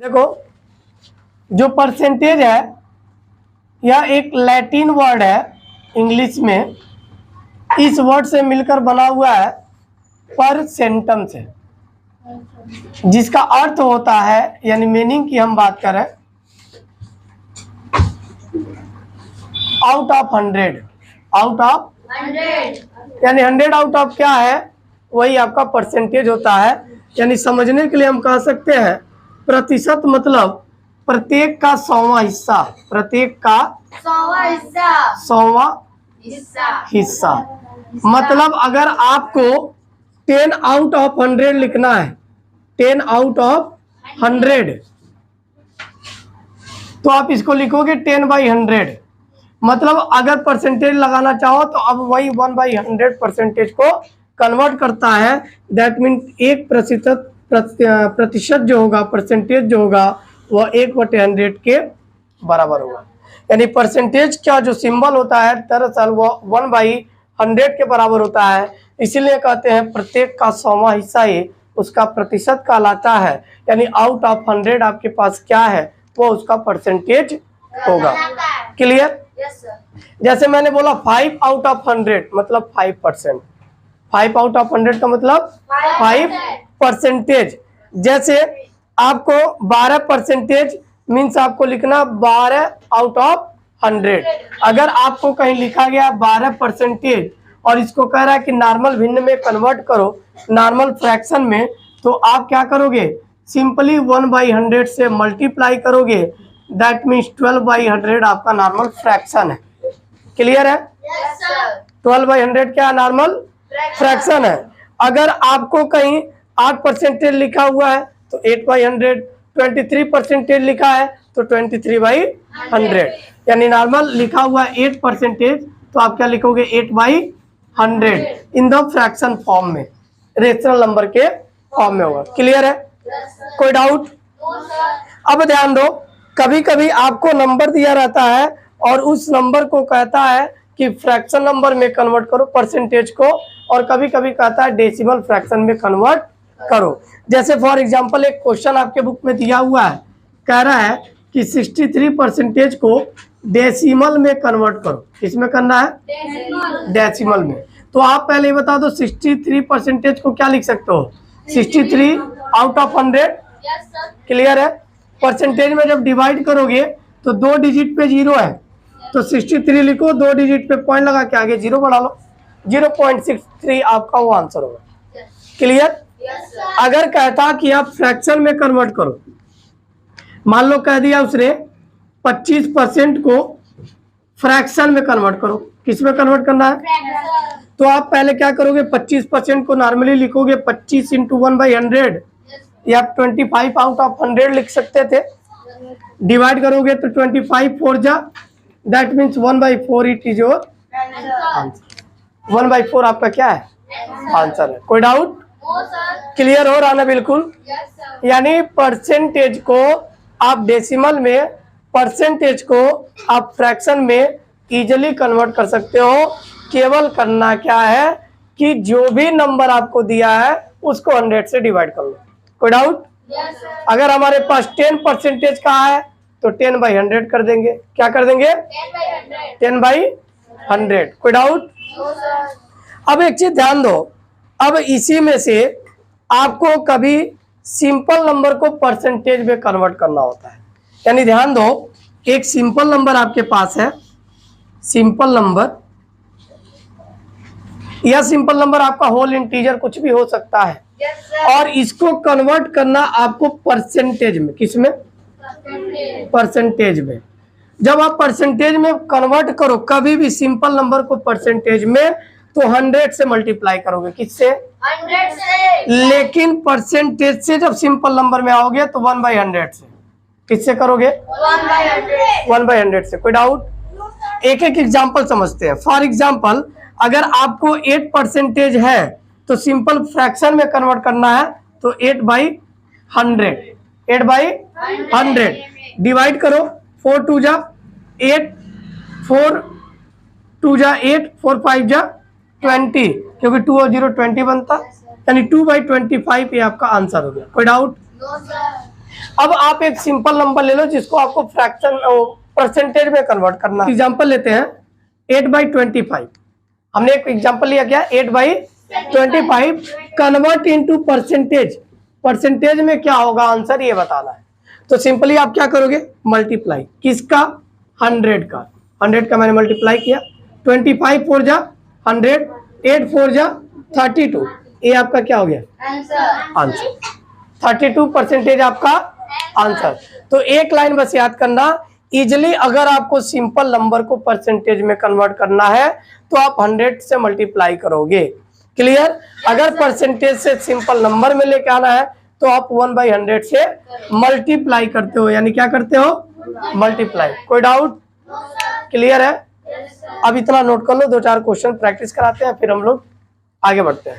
देखो, जो परसेंटेज है यह एक लैटिन वर्ड है इंग्लिश में, इस वर्ड से मिलकर बना हुआ है परसेंटम से, जिसका अर्थ होता है, यानी मीनिंग की हम बात करें, आउट ऑफ 100, आउट ऑफ 100, यानी 100 आउट ऑफ क्या है, वही आपका परसेंटेज होता है। यानी समझने के लिए हम कह सकते हैं प्रतिशत मतलब प्रत्येक का 100वां हिस्सा, प्रत्येक का 100वां हिस्सा। मतलब अगर आपको 10 आउट ऑफ 100 लिखना है, 10 आउट ऑफ 100, तो आप इसको लिखोगे 10/100। मतलब अगर परसेंटेज लगाना चाहो तो अब वही 1/100 परसेंटेज को कन्वर्ट करता है। दैट मीन 1% प्रतिशत जो होगा, परसेंटेज जो होगा, वह 1/100 के बराबर होगा। यानी परसेंटेज का जो सिंबल होता है दरअसल वह 1/100 के बराबर होता है। इसीलिए कहते हैं प्रत्येक का 100वां हिस्सा ही उसका प्रतिशत कहलाता है। यानी आउट ऑफ 100 आपके पास क्या है, वो उसका परसेंटेज होगा। क्लियर? जैसे मैंने बोला 5 आउट ऑफ 100 मतलब 5%, 5 आउट ऑफ 100 का मतलब 5%। जैसे आपको 12% मीन्स आपको लिखना 12 आउट ऑफ 100। अगर आपको कहीं लिखा गया 12% और इसको कह रहा है कि नॉर्मल भिन्न में कन्वर्ट करो, नॉर्मल फ्रैक्शन में, तो आप क्या करोगे, सिंपली 1/100 से मल्टीप्लाई करोगे। दैट मीन्स 12/100 आपका नॉर्मल फ्रैक्शन है। क्लियर है? 12/100 क्या नॉर्मल फ्रैक्शन है। अगर आपको कहीं 8% लिखा हुआ है तो 8/100, 23% लिखा है तो 23/100। यानी नॉर्मल लिखा हुआ 8% तो आप क्या लिखोगे, 8/100 इन द फ्रैक्शन फॉर्म में, रेशनल नंबर के फॉर्म में होगा। क्लियर है? कोई डाउट? अब ध्यान दो, कभी कभी आपको नंबर दिया रहता है और उस नंबर को कहता है कि फ्रैक्शन नंबर में कन्वर्ट करो परसेंटेज को, और कभी कभी कहता है डेसिमल फ्रैक्शन में कन्वर्ट करो। जैसे फॉर एग्जांपल एक क्वेश्चन आपके बुक में दिया हुआ है, कह रहा है कि 63% को डेसिमल में कन्वर्ट करो। किसमें करना है? डेसिमल में। तो आप पहले बता दो 63% को क्या लिख सकते हो, 63 आउट ऑफ 100। क्लियर है? परसेंटेज में जब डिवाइड करोगे तो 2 डिजिट पे 0 है तो 63 लिखो, 2 डिजिट पे पॉइंट लगा के आगे 0 बढ़ा लो, 0.63 आपका वो आंसर होगा। क्लियर? अगर कहता कि आप फ्रैक्शन में कन्वर्ट करो, मान लो कह दिया उसने 25% को फ्रैक्शन में कन्वर्ट करो। किस में कन्वर्ट करना है? तो आप पहले क्या करोगे, 25% को नॉर्मली लिखोगे 25 इंटू 1/100, या आप 25 आउट ऑफ 100 लिख सकते थे। डिवाइड करोगे तो 25 4 जा, that means 1/4 it is your answer. 1/4 आपका क्या है? आंसर है। कोई डाउट? क्लियर हो रहा ना? बिल्कुल। यानी परसेंटेज को आप डेसिमल में, परसेंटेज को आप फ्रैक्शन में इजीली कन्वर्ट कर सकते हो। केवल करना क्या है कि जो भी नंबर आपको दिया है उसको 100 से डिवाइड कर लो। कोई डाउट? अगर हमारे पास 10% का है तो 10/100 कर देंगे। क्या कर देंगे? 10/100। कोई डाउट? अब एक चीज ध्यान दो, अब इसी में से आपको कभी सिंपल नंबर को परसेंटेज में कन्वर्ट करना होता है। यानी ध्यान दो, एक सिंपल नंबर आपके पास है, सिंपल नंबर, यह सिंपल नंबर आपका होल इंटीजर कुछ भी हो सकता है, और इसको कन्वर्ट करना आपको परसेंटेज में। किसमें? परसेंटेज में। जब आप परसेंटेज में कन्वर्ट करो कभी भी सिंपल नंबर को परसेंटेज में, तो 100 से मल्टीप्लाई करोगे। किससे? 100 से। लेकिन परसेंटेज से जब सिंपल नंबर में आओगे तो 1/100 से। किससे करोगे? 1/100 से। कोई डाउट? एक एक एग्जाम्पल समझते हैं। फॉर एग्जाम्पल, अगर आपको 8% है तो सिंपल फ्रैक्शन में कन्वर्ट करना है तो 8/100, 8/100 डिवाइड करो, 4 2 जा 8, 4 2 जा 8, 4 5 जा 20, क्योंकि 2 और 0 20 बनता, यानी 2/25 ये आपका आंसर हो गया। कोई डाउट? अब आप एक सिंपल नंबर ले लो जिसको आपको फ्रैक्शन परसेंटेज में कन्वर्ट करना है। एग्जाम्पल लेते हैं 8/25। हमने एक एग्जाम्पल लिया क्या, 8/25 कन्वर्ट इनटू परसेंटेज। परसेंटेज में क्या होगा आंसर ये बताना है। तो सिंपली आप क्या करोगे, मल्टीप्लाई किसका, 100 का। 100 का मैंने मल्टीप्लाई किया, 25 4 जा 100, 8 4 जा 32। ये आपका क्या हो गया आंसर, 32% आपका आंसर। तो एक लाइन बस याद करना, इजिली अगर आपको सिंपल नंबर को परसेंटेज में कन्वर्ट करना है तो आप 100 से मल्टीप्लाई करोगे। क्लियर। अगर परसेंटेज से सिंपल नंबर में लेके आना है तो आप 1/100 से मल्टीप्लाई करते हो, यानी क्या करते हो, मल्टीप्लाई। कोई डाउट, क्लियर है। अब इतना नोट कर लो, 2-4 क्वेश्चन प्रैक्टिस कराते हैं फिर हम लोग आगे बढ़ते हैं।